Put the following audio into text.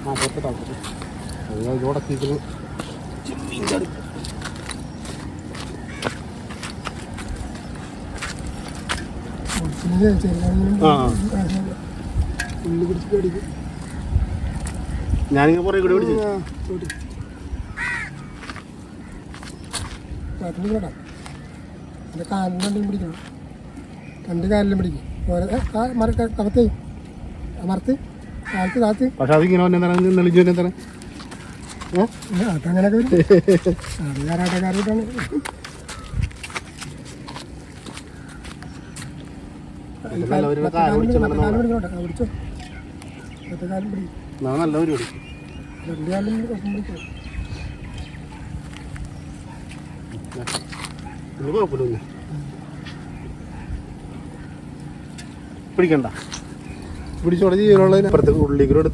ആ പുറത്ത് താഴ്ത്തി ഇതോടൊക്കെ ചെമ്മീൻ്റെ അടുത്ത് ഉള്ളി പിടിച്ചിട്ട് അടിക്കും. ഞാനിങ്ങനെ പുറകെ കൂടി പിടിച്ചു എൻ്റെ കാലിലും രണ്ടും പിടിക്കണം. രണ്ട് കാലിലും പിടിക്കും. കവത്തേ മറത്ത് കാലത്ത് താത്ത്. പക്ഷെ അതിങ്ങനെ നെളിഞ്ഞു അതങ്ങനെയൊക്കെ വരും. അത് കരാട്ടക്കാരായിട്ടാണ്. നല്ല പരിപാടി. രണ്ട് കാലും കുഴപ്പമില്ല. പിടിക്കണ്ട പിടിച്ചോടെ ജീവനുള്ളതിന് അപ്പുറത്തേക്ക് ഉള്ളിക്കൂടെ എടുത്ത്